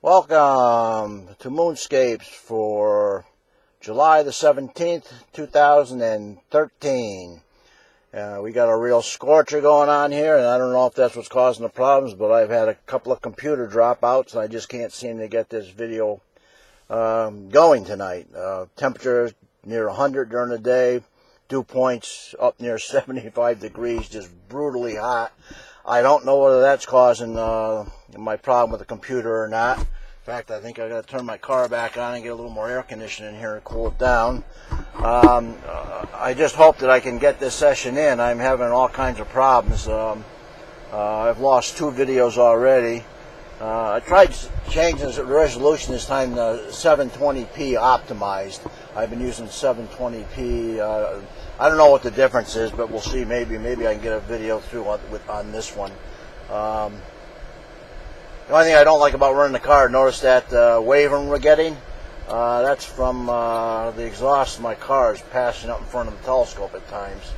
Welcome to Moonscapes for July the 17th, 2013. We got a real scorcher going on here, and I don't know if that's what's causing the problems, but I've had a couple of computer dropouts, and I just can't seem to get this video going tonight. Temperature near 100 during the day, dew points up near 75 degrees, just brutally hot. I don't know whether that's causing my problem with the computer or not. In fact, I think I got to turn my car back on and get a little more air conditioning in here and cool it down. I just hope that I can get this session in. I'm having all kinds of problems. I've lost 2 videos already. I tried changing the resolution this time to 720p optimized. I've been using 720p. I don't know what the difference is, but we'll see. Maybe I can get a video through on this one. The only thing I don't like about running the car, notice that waving we're getting. That's from the exhaust of my car is passing up in front of the telescope at times.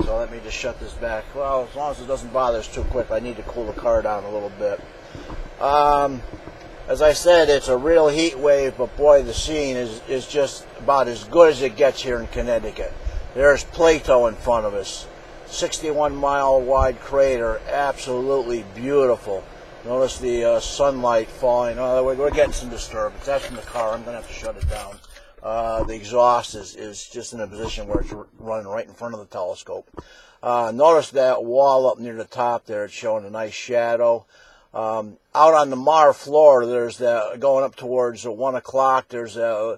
So let me just shut this back. Well, as long as it doesn't bother us too quick, I need to cool the car down a little bit. As I said, it's a real heat wave, but boy, the scene is just about as good as it gets here in Connecticut. There's Plato in front of us. 61-mile wide crater, absolutely beautiful. Notice the sunlight falling. We're getting some disturbance. That's from the car. I'm going to have to shut it down. The exhaust is just in a position where it's running right in front of the telescope. Notice that wall up near the top there. It's showing a nice shadow. Out on the Mar floor, there's going up towards 1 o'clock, there's a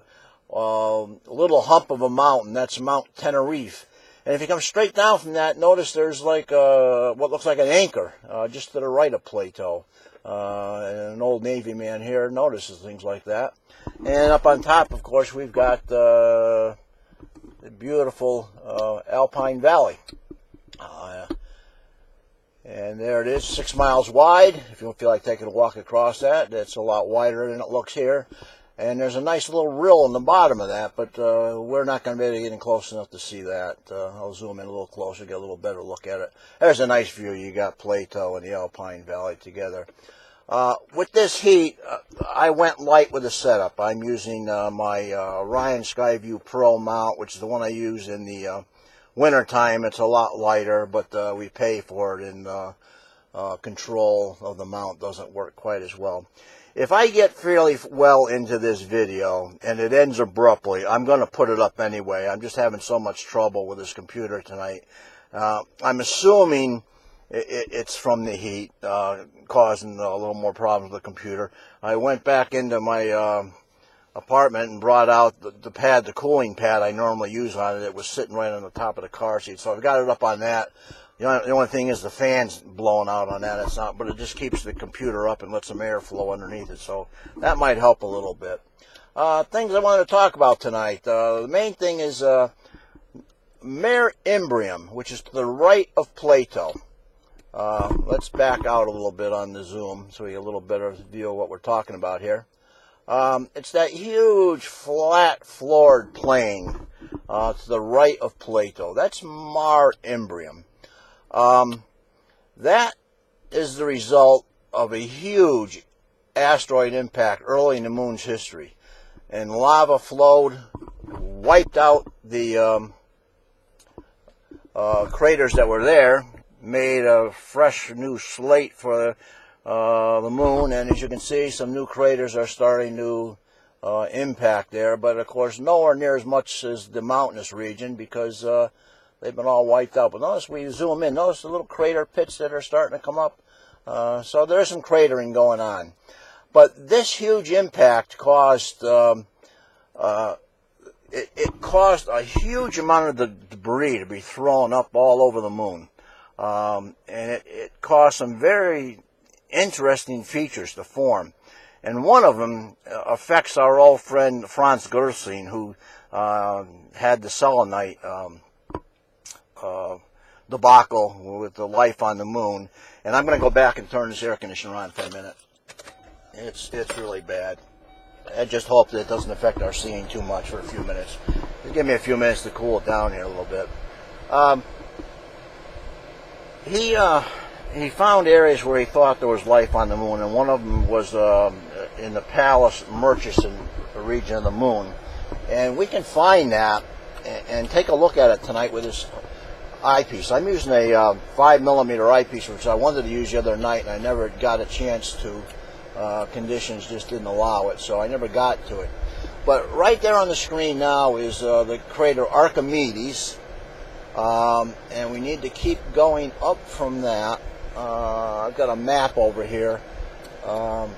little hump of a mountain. That's Mount Tenerife. And if you come straight down from that, notice there's like what looks like an anchor just to the right of Plato. And an old Navy man here notices things like that. And up on top, of course, we've got the beautiful Alpine Valley. And there it is, 6 miles wide. If you don't feel like taking a walk across that, that's a lot wider than it looks here. And there's a nice little rill in the bottom of that, but we're not going to be able to get in close enough to see that. I'll zoom in a little closer, get a little better look at it. There's a nice view. You got Plato and the Alpine Valley together. With this heat, I went light with the setup. I'm using my Orion Skyview Pro mount, which is the one I use in the winter time. It's a lot lighter, but we pay for it, and control of the mount doesn't work quite as well. If I get fairly well into this video and it ends abruptly, I'm going to put it up anyway. I'm just having so much trouble with this computer tonight. I'm assuming it's from the heat causing a little more problems with the computer. I went back into my apartment and brought out the pad, the cooling pad I normally use on it. It was sitting right on the top of the car seat, so I've got it up on that. The only thing is the fan's blowing out on that. It's not, but it just keeps the computer up and lets some air flow underneath it, so that might help a little bit. Things I wanted to talk about tonight. The main thing is Mare Imbrium, which is to the right of Plato. Let's back out a little bit on the zoom so we get a little better view of what we're talking about here. It's that huge flat-floored plain to the right of Plato. That's Mare Imbrium. That is the result of a huge asteroid impact early in the moon's history. And lava flowed, wiped out the craters that were there, made a fresh new slate for the moon, and as you can see, some new craters are starting to impact there, but of course nowhere near as much as the mountainous region, because they've been all wiped out. But notice we zoom in, notice the little crater pits that are starting to come up. So there's some cratering going on. But this huge impact caused it caused a huge amount of the debris to be thrown up all over the moon. And it caused some very interesting features to form. And one of them affects our old friend Franz Gersing, who had the selenite debacle with the life on the moon. And I'm going to go back and turn this air conditioner on for a minute. It's really bad. I just hope that it doesn't affect our seeing too much for a few minutes. Just give me a few minutes to cool it down here a little bit. He found areas where he thought there was life on the moon, and one of them was in the Pallas Murchison region of the moon. And we can find that and take a look at it tonight with this eyepiece. I'm using a 5mm eyepiece, which I wanted to use the other night, and I never got a chance to. Conditions just didn't allow it, so I never got to it. But right there on the screen now is the crater Archimedes, and we need to keep going up from that. I've got a map over here, and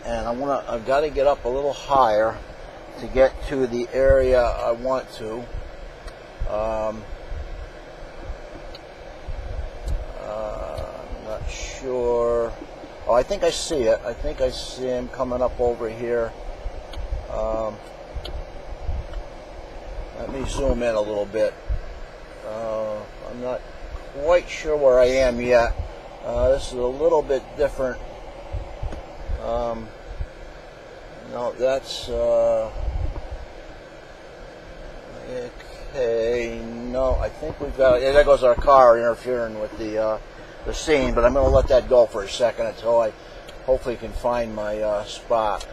I've got to get up a little higher to get to the area I want to. I'm not sure. Oh, I think I see it. I think I see him coming up over here. Let me zoom in a little bit. I'm not quite sure where I am yet. This is a little bit different. No, that's... okay, no, I think we've got... Yeah, there goes our car interfering with the scene, but I'm going to let that go for a second until I hopefully can find my spot.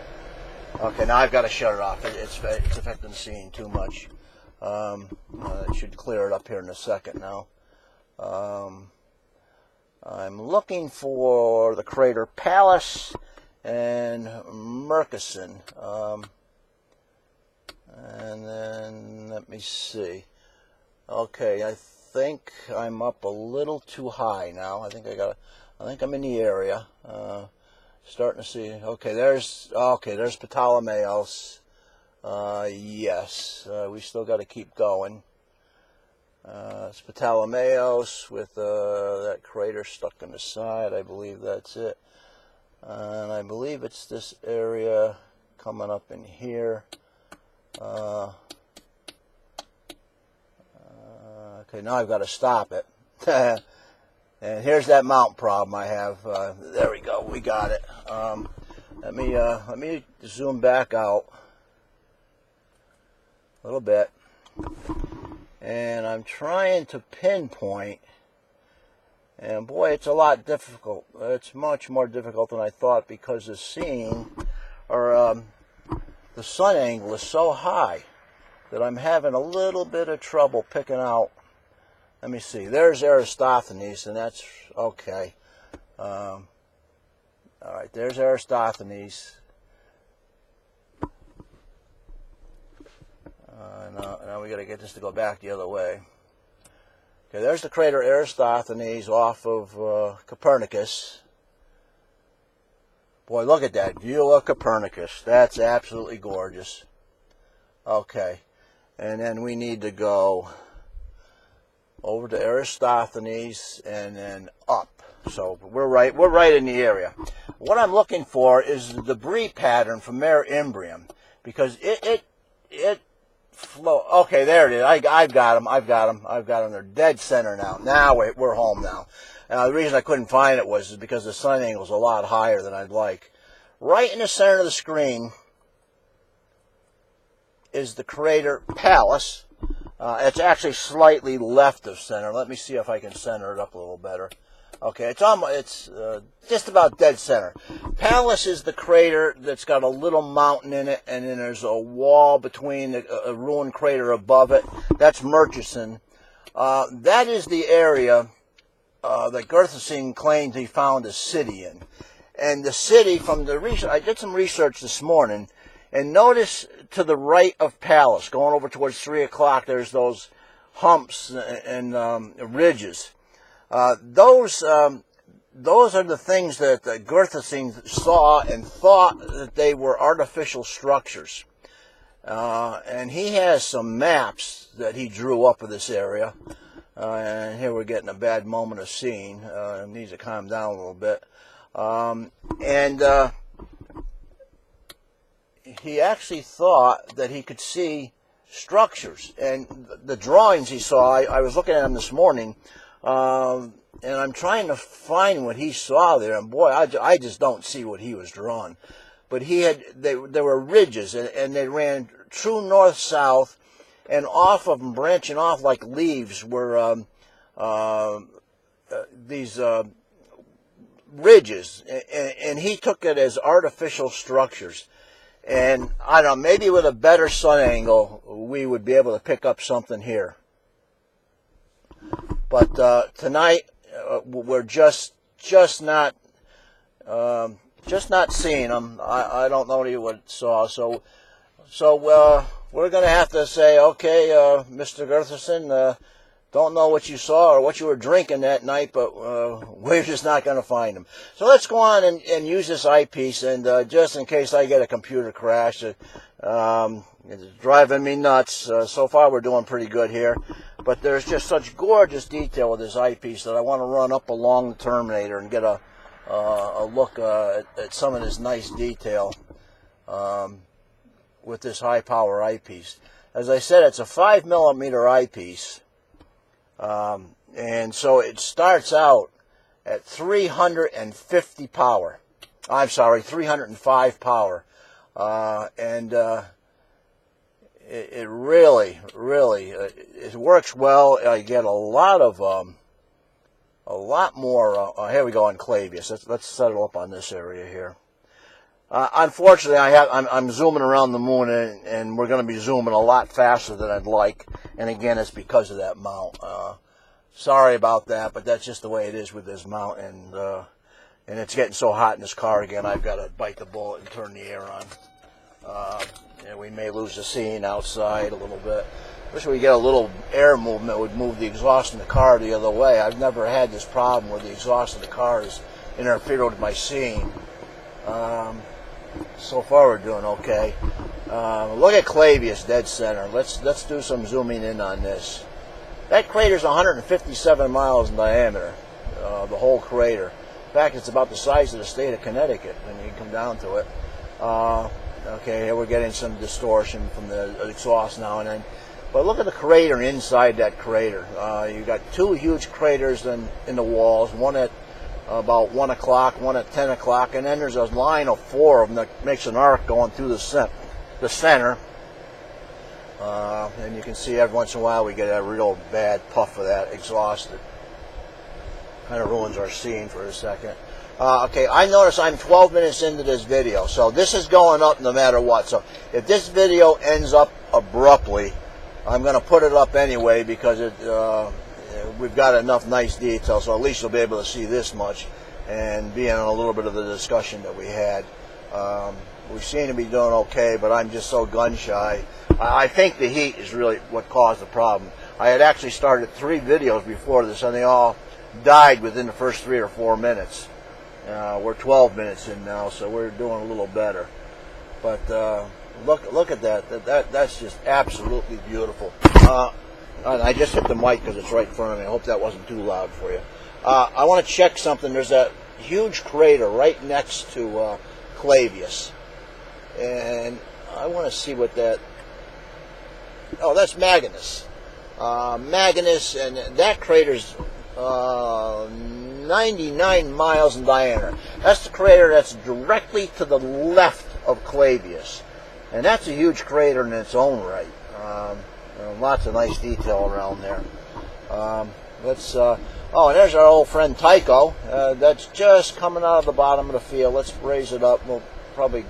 Okay, now I've got to shut it off. It's affecting the scene too much. It should clear it up here in a second now. I'm looking for the crater Pallas and Murchison. And then let me see. Okay, I think I'm up a little too high now. I think I'm in the area. Starting to see. Okay, there's Ptolemaeus. Yes, we still got to keep going. It's Ptolemaeus with that crater stuck in the side. I believe that's it. And I believe it's this area coming up in here. Okay, now I've got to stop it. And here's that mount problem I have. There we go. We got it. Let me zoom back out a little bit. And I'm trying to pinpoint. And boy, it's a lot difficult. It's much more difficult than I thought because the scene, or the sun angle is so high that I'm having a little bit of trouble picking out. Let me see. There's Aristophanes, and that's okay. All right, there's Aristophanes. Now we got to get this to go back the other way. Okay, there's the crater Aristophanes off of Copernicus. Boy, look at that view of Copernicus. That's absolutely gorgeous. Okay, and then we need to go over to Aristophanes and then up. So we're right in the area. What I'm looking for is the debris pattern from Mare Imbrium, because it flow. Okay, there it is. I've got them. They're dead center now. Now we're home now. The reason I couldn't find it was because the sun angle is a lot higher than I'd like. Right in the center of the screen is the crater Pallas. It's actually slightly left of center. Let me see if I can center it up a little better. Okay, it's just about dead center. Pallas is the crater that's got a little mountain in it, and then there's a wall between a ruined crater above it. That's Murchison. That is the area that Gerthesing claimed he found a city in. And the city, from the research, I did some research this morning, and notice to the right of Pallas, going over towards 3 o'clock, there's those humps and ridges. Those are the things that Gerthesing saw and thought that they were artificial structures. And he has some maps that he drew up of this area. And here we're getting a bad moment of seeing. It needs to calm down a little bit. He actually thought that he could see structures. And the drawings he saw, I was looking at them this morning, and I'm trying to find what he saw there. And boy, I just don't see what he was drawing. But there were ridges, and they ran true north-south, and off of them, branching off like leaves, were these ridges, and he took it as artificial structures. And I don't know, maybe with a better sun angle, we would be able to pick up something here. But tonight, we're just not seeing them. I don't know what you saw. So we're going to have to say, okay, Mr. Gutherson, don't know what you saw or what you were drinking that night, but we're just not going to find them. So let's go on and use this eyepiece, and just in case I get a computer crash, it's driving me nuts. So far we're doing pretty good here, but there's just such gorgeous detail with this eyepiece that I want to run up along the terminator and get a look at some of this nice detail with this high power eyepiece. As I said, it's a 5mm eyepiece. And so it starts out at 350 power. I'm sorry, 305 power. It really, it works well. I get a lot more. Here we go on Clavius. Let's settle up on this area here. Unfortunately, I'm zooming around the moon, and we're going to be zooming a lot faster than I'd like. And again, it's because of that mount. Sorry about that, but that's just the way it is with this mount. And it's getting so hot in this car again, I've got to bite the bullet and turn the air on. And we may lose the scene outside a little bit. Wish we get a little air movement that would move the exhaust in the car the other way. I've never had this problem where the exhaust in the car is interfering with my scene. So far we're doing okay. Look at Clavius dead center. Let's do some zooming in on this. That crater's 157 miles in diameter, the whole crater. In fact, it's about the size of the state of Connecticut when you come down to it. Okay, here we're getting some distortion from the exhaust now and then. But look at the crater inside that crater. You've got two huge craters in the walls, one at about 1 o'clock, one at 10 o'clock, and then there's a line of 4 of them that makes an arc going through the center. And you can see every once in a while we get a real bad puff of that exhaust that kind of ruins our scene for a second. Okay, I notice I'm 12 minutes into this video, so this is going up no matter what. So if this video ends up abruptly, I'm going to put it up anyway because we've got enough nice detail, so at least you'll be able to see this much and be in a little bit of the discussion that we had. We seem to be doing okay, but I'm just so gun shy. I think the heat is really what caused the problem. I had actually started 3 videos before this, and they all died within the first 3 or 4 minutes. We're 12 minutes in now, so we're doing a little better. But look at that. That's just absolutely beautiful. I just hit the mic because it's right in front of me. I hope that wasn't too loud for you. I want to check something. There's a huge crater right next to Clavius. And I want to see what that... Oh, that's Maginus. Maginus, and that crater's 99 miles in diameter. That's the crater that's directly to the left of Clavius. And that's a huge crater in its own right. Lots of nice detail around there. Oh, and there's our old friend Tycho. That's just coming out of the bottom of the field. Let's raise it up. We'll probably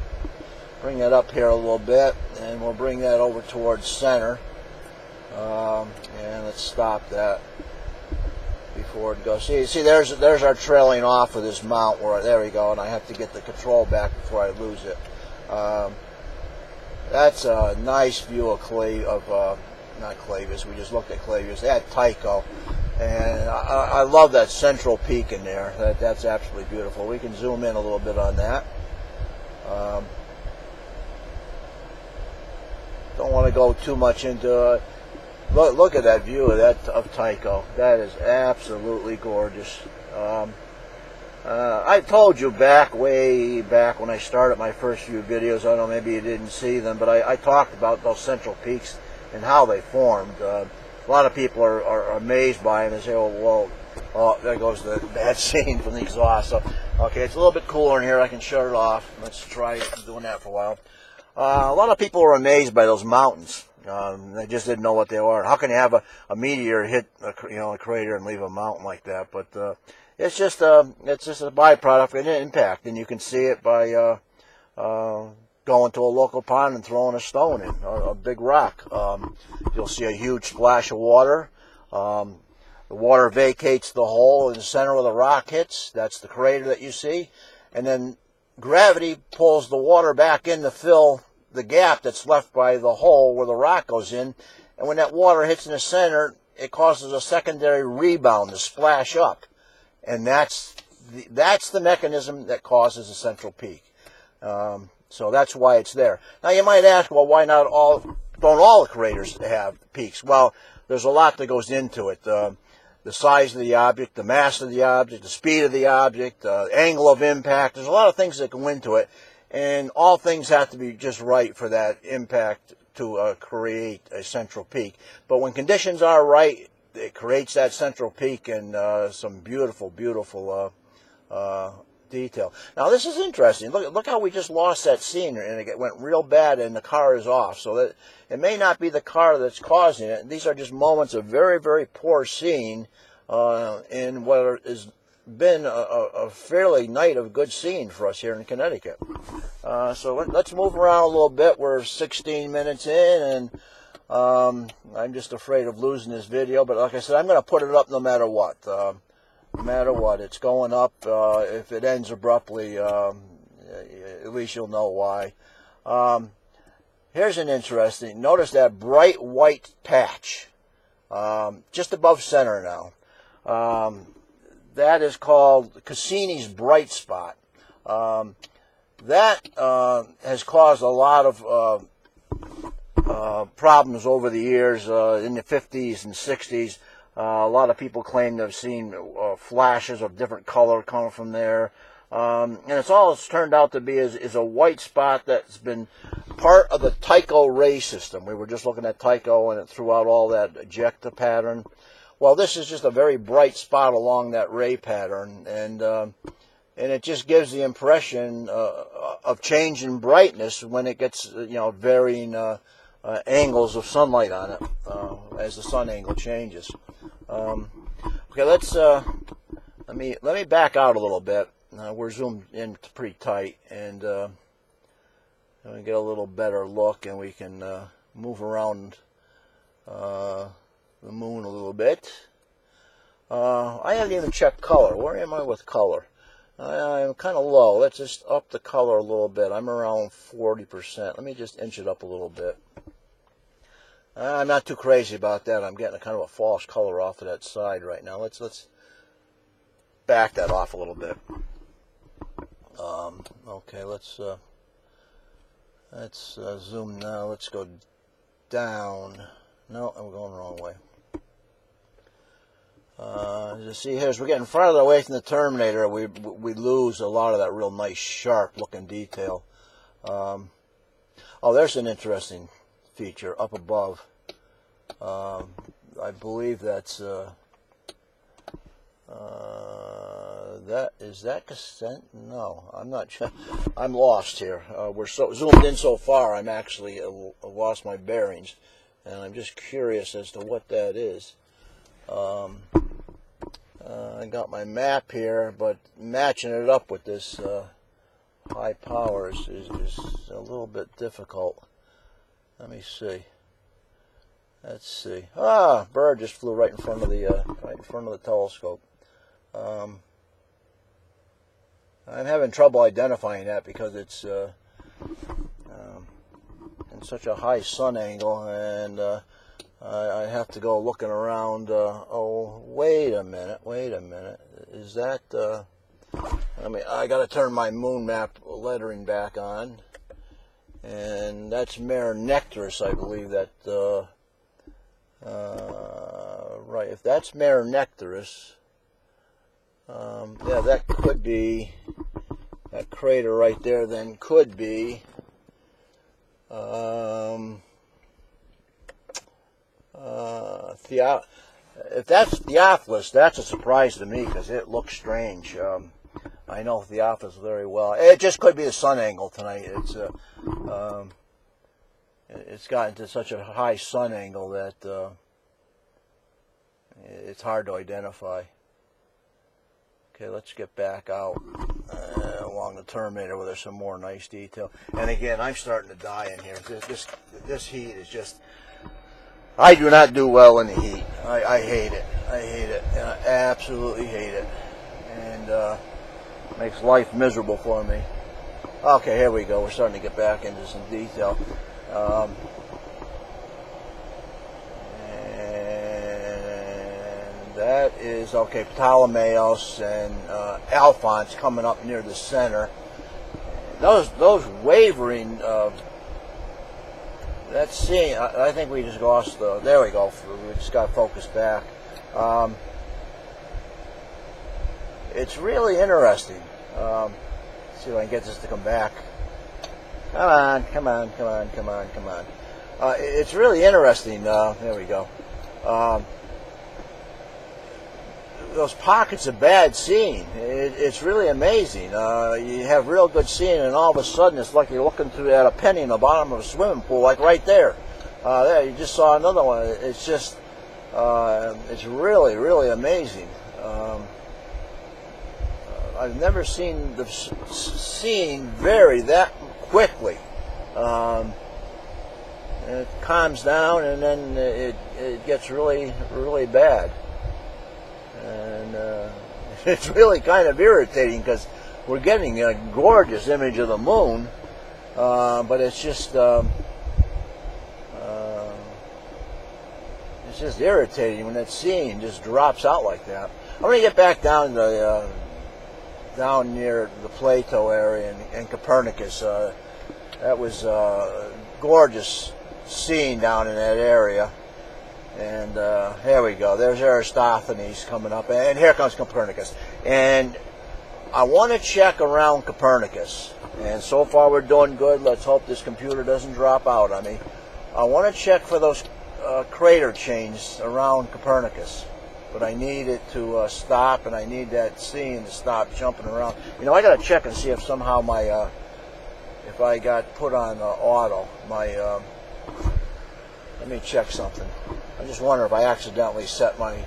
bring it up here a little bit, and we'll bring that over towards center. And let's stop that before it goes. See, there's our trailing off of this mount. There we go, and I have to get the control back before I lose it. That's a nice view of not Clavius. We just looked at Clavius. They had Tycho, and I love that central peak in there. That's absolutely beautiful. We can zoom in a little bit on that. Don't want to go too much into it. Look at that view of Tycho. That is absolutely gorgeous. I told you way back when I started my first few videos, I don't know, maybe you didn't see them, but I talked about those central peaks and how they formed. A lot of people are amazed by them and say, oh, there goes the bad scene from the exhaust. So, okay, it's a little bit cooler in here. I can shut it off. Let's try doing that for a while. A lot of people were amazed by those mountains. They just didn't know what they were. How can you have a meteor hit a crater and leave a mountain like that? But it's just a byproduct of an impact, and you can see it by going to a local pond and throwing a stone in, a big rock. You'll see a huge splash of water. The water vacates the hole in the center where the rock hits. That's the crater that you see. And then gravity pulls the water back in to fill the gap that's left by the hole where the rock goes in. And when that water hits in the center, it causes a secondary rebound to splash up. And that's the mechanism that causes a central peak. So that's why it's there. Now you might ask, well, why not don't all the craters have peaks? Well, there's a lot that goes into it. The size of the object, the mass of the object, the speed of the object, the angle of impact. There's a lot of things that go into it, and all things have to be just right for that impact to create a central peak. But when conditions are right, it creates that central peak and some beautiful, beautiful detail. Now this is interesting. Look how we just lost that scene, and it went real bad, and the car is off. So that it may not be the car that's causing it. These are just moments of very, very poor seeing in what has been a fairly night of good seeing for us here in Connecticut. So let's move around a little bit. We're 16 minutes in, and I'm just afraid of losing this video. But like I said, I'm going to put it up no matter what. No matter what, it's going up. If it ends abruptly, at least you'll know why. Here's an interesting, notice that bright white patch, just above center now. That is called Cassini's bright spot. That has caused a lot of problems over the years in the 50s and 60s. A lot of people claim to have seen flashes of different color coming from there. And it's turned out to be is a white spot that's been part of the Tycho ray system. We were just looking at Tycho, and it threw out all that ejecta pattern. Well, this is just a very bright spot along that ray pattern, and it just gives the impression of change in brightness when it gets varying angles of sunlight on it as the sun angle changes. Okay, let me back out a little bit. We're zoomed in pretty tight, and we get a little better look, and we can move around the moon a little bit. I haven't even checked color. Where am I with color? I'm kind of low. Let's just up the color a little bit. I'm around 40%. Let me just inch it up a little bit. I'm not too crazy about that. I'm getting a kind of a false color off of that side right now. Let's back that off a little bit. Okay, let's zoom now. Let's go down. No, I'm going the wrong way. As you see here, as we're getting farther away from the Terminator, we lose a lot of that real nice, sharp-looking detail. Oh, there's an interesting feature up above. I believe that's is that Cassette? No, I'm not sure. I'm lost here. We're so zoomed in so far, I'm actually lost my bearings, and I'm just curious as to what that is. I got my map here, but matching it up with this high power is a little bit difficult. Let me see. Let's see. Ah, bird just flew right in front of the telescope. I'm having trouble identifying that because it's in such a high sun angle, and I have to go looking around. Oh, wait a minute. Is that? I got to turn my moon map lettering back on, and that's Mare Nectaris, I believe. That right. If that's Mare Nectaris, yeah, that could be that crater right there. Then could be. If that's Theophilus, that's a surprise to me because it looks strange. I know Theophilus very well. It just could be the sun angle tonight. It's gotten to such a high sun angle that it's hard to identify. Okay, let's get back out along the terminator where there's some more nice detail. And again, I'm starting to die in here. This heat is just, I do not do well in the heat. I hate it. I hate it. And I absolutely hate it. And makes life miserable for me. Okay, here we go. We're starting to get back into some detail. That is, okay, Ptolemaeus and Alphonse coming up near the center. Those wavering, that scene, I think we just lost the, there we go, we just got focused back. It's really interesting. See if I can get this to come back. Come on, come on, come on, come on, come on. It's really interesting. There we go. Those pockets of bad seeing, it's really amazing. You have real good seeing, and all of a sudden it's like you're looking through at a penny in the bottom of a swimming pool, like right there. There, you just saw another one. It's just, it's really, really amazing. I've never seen the seeing vary that quickly. It calms down, and then it gets really, really bad. And it's really kind of irritating because we're getting a gorgeous image of the moon, but it's just irritating when that scene just drops out like that. I'm going to get back down to down near the Plato area and Copernicus. That was a gorgeous scene down in that area. And here we go. There's Aristophanes coming up, and here comes Copernicus. And I want to check around Copernicus. And so far we're doing good. Let's hope this computer doesn't drop out on me. I want to check for those crater chains around Copernicus. But I need it to stop, and I need that scene to stop jumping around. You know, I got to check and see if somehow my, if I got put on auto, my, let me check something. I just wonder if I accidentally set my,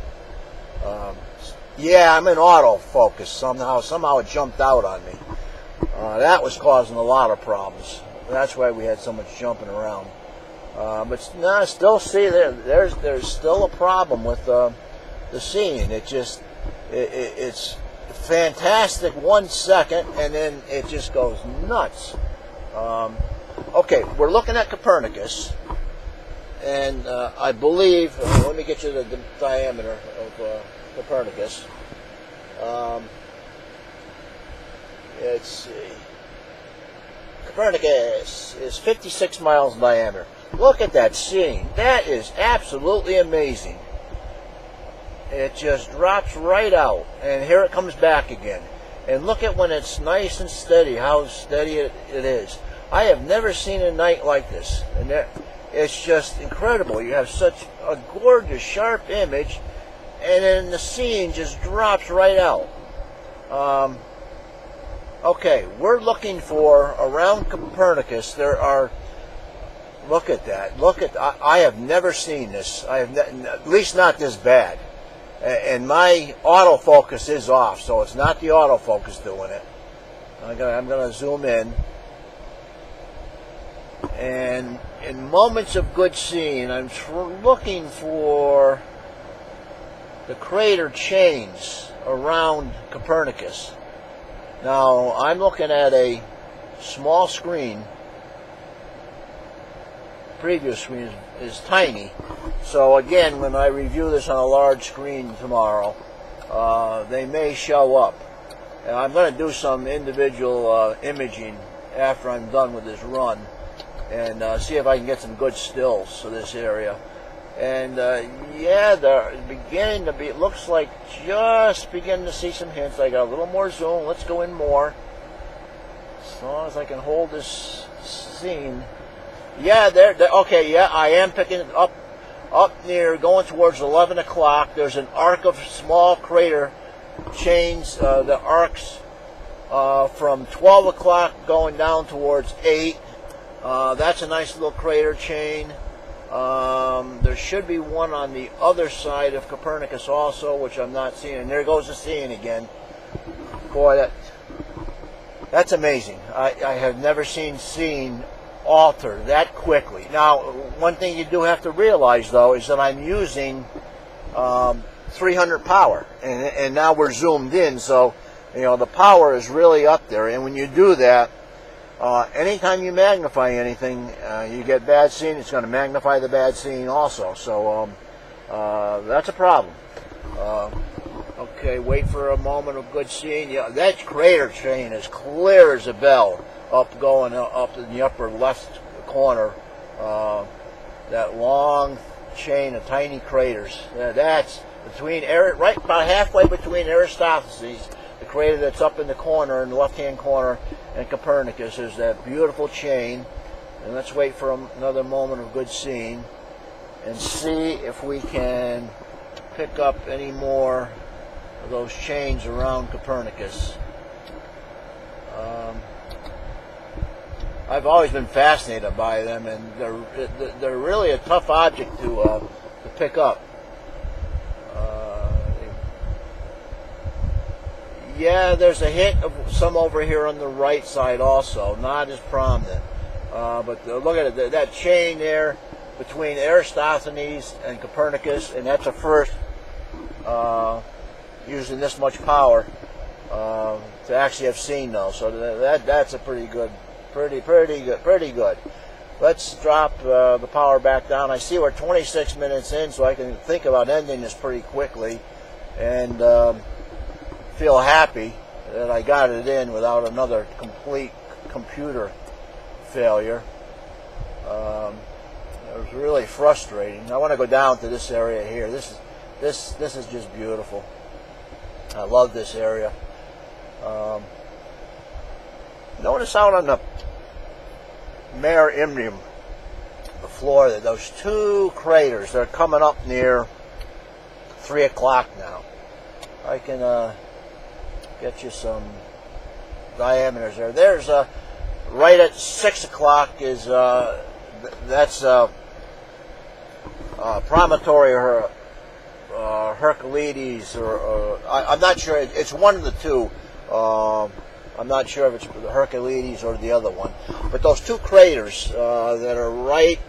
yeah, I'm in autofocus somehow it jumped out on me. That was causing a lot of problems. That's why we had so much jumping around. But no, still see there's still a problem with the scene. It just, it's fantastic 1 second, and then it just goes nuts. Okay, we're looking at Copernicus. And I believe, let me get you the diameter of Copernicus. Let's see. Copernicus is 56 miles in diameter. Look at that scene. That is absolutely amazing. It just drops right out. And here it comes back again. And look at when it's nice and steady, how steady it is. I have never seen a night like this. And it's just incredible. You have such a gorgeous, sharp image, and then the scene just drops right out. Okay, we're looking for, around Copernicus, there are, look at that. I have never seen this. At least not this bad. And my autofocus is off, so it's not the autofocus doing it. I'm gonna zoom in. And in moments of good seeing, I'm looking for the crater chains around Copernicus. Now, I'm looking at a small screen. Previous screen is tiny. So again, when I review this on a large screen tomorrow, they may show up. And I'm going to do some individual imaging after I'm done with this run, and see if I can get some good stills of this area. And yeah, they're beginning to be, it looks like just beginning to see some hints. I got a little more zoom. Let's go in more. As long as I can hold this scene. Yeah, okay, yeah, I am picking it up near, going towards 11 o'clock. There's an arc of small crater chains. The arcs from 12 o'clock going down towards 8. That's a nice little crater chain. There should be one on the other side of Copernicus also, which I'm not seeing. And there goes the scene again. Boy, that's amazing. I have never seen scene alter that quickly. Now, one thing you do have to realize, though, is that I'm using 300 power, and now we're zoomed in, so the power is really up there. And when you do that, anytime you magnify anything, you get bad scene. It's going to magnify the bad scene also. So that's a problem. Okay, wait for a moment of good scene. Yeah, that crater chain is clear as a bell, going up in the upper left corner. That long chain of tiny craters. That's between right about halfway between Eratosthenes, the crater that's up in the corner, in the left-hand corner, and Copernicus. There's that beautiful chain. And let's wait for another moment of good seeing and see if we can pick up any more of those chains around Copernicus. I've always been fascinated by them, and they're really a tough object to pick up. Yeah, there's a hint of some over here on the right side also, not as prominent. But look at it, that chain there between Eratosthenes and Copernicus, and that's a first using this much power to actually have seen those. So that's a pretty good. Let's drop the power back down. I see we're 26 minutes in, so I can think about ending this pretty quickly and feel happy that I got it in without another complete computer failure. It was really frustrating. I want to go down to this area here. This is just beautiful. I love this area. Notice out on the Mare Imbrium, the floor, that those two craters, they're coming up near 3 o'clock now. I can get you some diameters there. There's right at 6 o'clock is that's Promontory Hercules, or I'm not sure. It's one of the two. I'm not sure if it's Hercules or the other one. But those two craters that are right,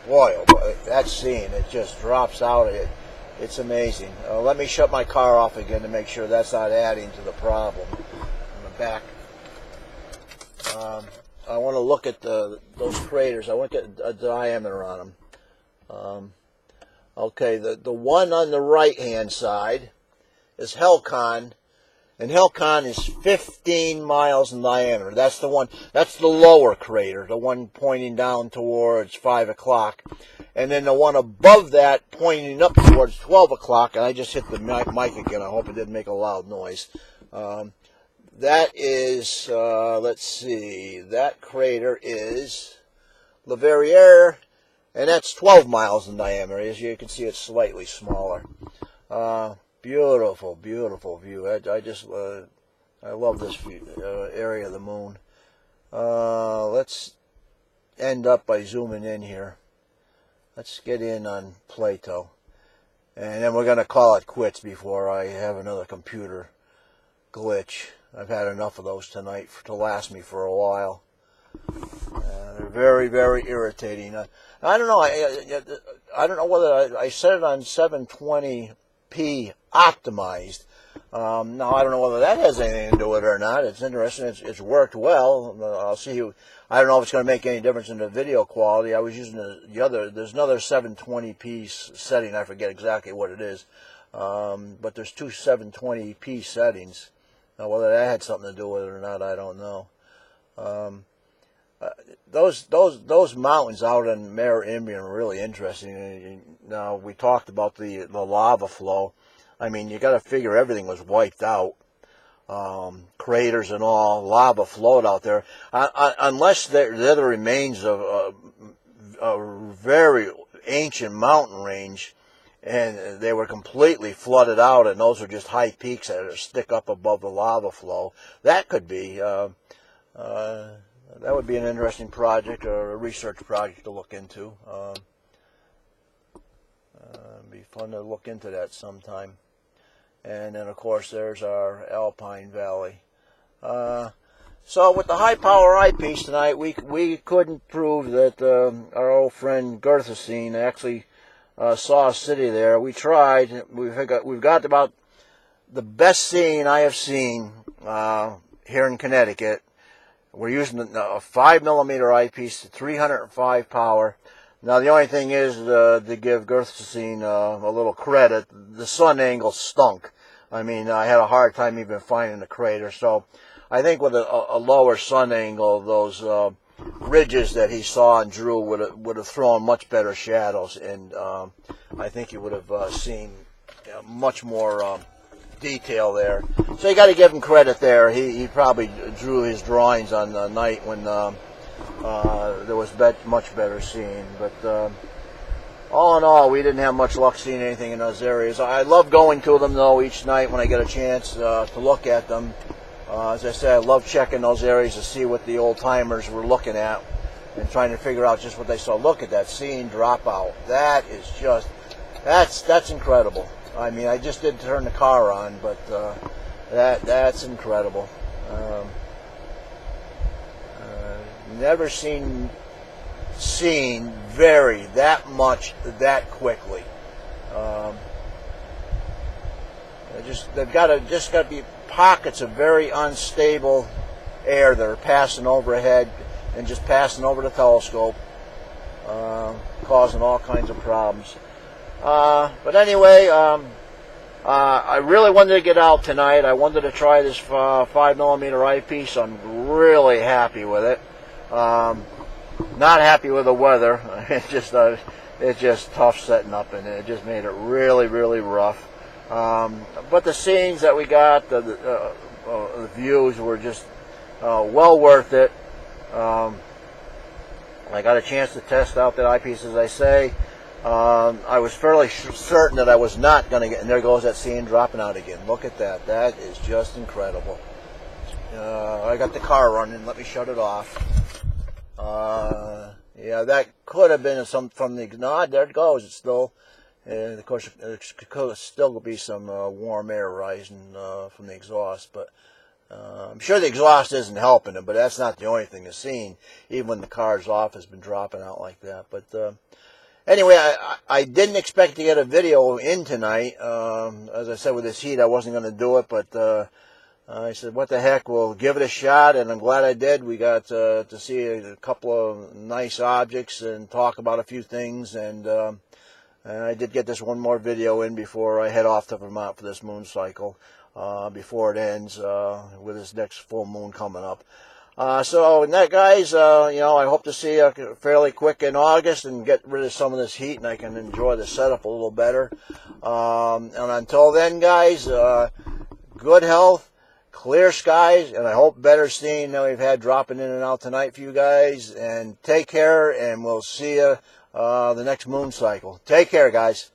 boy, oh boy, that scene, it just drops out. It's amazing. Let me shut my car off again to make sure that's not adding to the problem in the back. I want to look at those craters. I want to get a diameter on them. Okay, the one on the right-hand side is Helcon. And Helcon is 15 miles in diameter. That's the one. That's the lower crater, the one pointing down towards 5 o'clock. And then the one above that pointing up towards 12 o'clock. And I just hit the mic again. I hope it didn't make a loud noise. That is, let's see, that crater is Leverrier, and that's 12 miles in diameter. As you can see, it's slightly smaller. Beautiful, beautiful view. I love this view, area of the moon. Let's end up by zooming in here. Let's get in on Plato. And then we're going to call it quits before I have another computer glitch. I've had enough of those tonight to last me for a while. They're very, very irritating. I don't know. I don't know whether I set it on 720p optimized. Now, I don't know whether that has anything to do with it or not. It's interesting. It's worked well. I'll see you. I don't know if it's going to make any difference in the video quality. I was using there's another 720p setting. I forget exactly what it is. But there's two 720p settings. Now, whether that had something to do with it or not, I don't know. Those mountains out in Mare Imbrium are really interesting. Now, we talked about the lava flow. I mean, you got to figure everything was wiped out. Craters and all, lava flowed out there. Unless they're the remains of a very ancient mountain range, and they were completely flooded out, and those are just high peaks that stick up above the lava flow. That could be, that would be an interesting project, or a research project to look into. It'd be fun to look into that sometime. And then, of course, there's our Alpine Valley. So with the high power eyepiece tonight, we couldn't prove that our old friend Gerthesine actually saw a city there. We tried. We've got about the best scene I have seen here in Connecticut. We're using a 5mm eyepiece, 305 power. Now the only thing is to give Gerthesine a little credit. The sun angle stunk. I mean, I had a hard time even finding the crater. So I think with a lower sun angle, those ridges that he saw and drew would have thrown much better shadows, and I think he would have seen much more detail there. So you got to give him credit there. He probably drew his drawings on the night when there was much better seeing. But all in all, we didn't have much luck seeing anything in those areas. I love going to them though each night when I get a chance to look at them. As I said, I love checking those areas to see what the old timers were looking at and trying to figure out just what they saw. Look at that scene drop out. That is just, that's incredible. I mean, I just did turn the car on, but that's incredible. Never seen vary that much that quickly. They've got to be pockets of very unstable air that are passing overhead and just passing over the telescope, causing all kinds of problems. But anyway, I really wanted to get out tonight. I wanted to try this 5mm eyepiece. I'm really happy with it. Not happy with the weather. It's just tough setting up, and it just made it really, really rough. But the scenes that we got, the views were just well worth it. I got a chance to test out that eyepiece, as I say. I was fairly certain that I was not going to get, and there goes that scene dropping out again. Look at that. That is just incredible. I got the car running. Let me shut it off. Yeah, that could have been some from the, no, there it goes. It's still, and of course, it could still be some warm air rising from the exhaust, but I'm sure the exhaust isn't helping it, but that's not the only thing that's seen. Even when the car's off, has been dropping out like that. But anyway, I didn't expect to get a video in tonight. As I said, with this heat, I wasn't going to do it, but I said, what the heck, we'll give it a shot, and I'm glad I did. We got to see a couple of nice objects and talk about a few things, and I did get this one more video in before I head off to Vermont for this moon cycle, before it ends, with this next full moon coming up. So, and that, guys, I hope to see you fairly quick in August and get rid of some of this heat, and I can enjoy the setup a little better. And until then, guys, good health, clear skies, and I hope better seeing than we've had dropping in and out tonight for you guys. And take care, and we'll see you the next moon cycle. Take care, guys.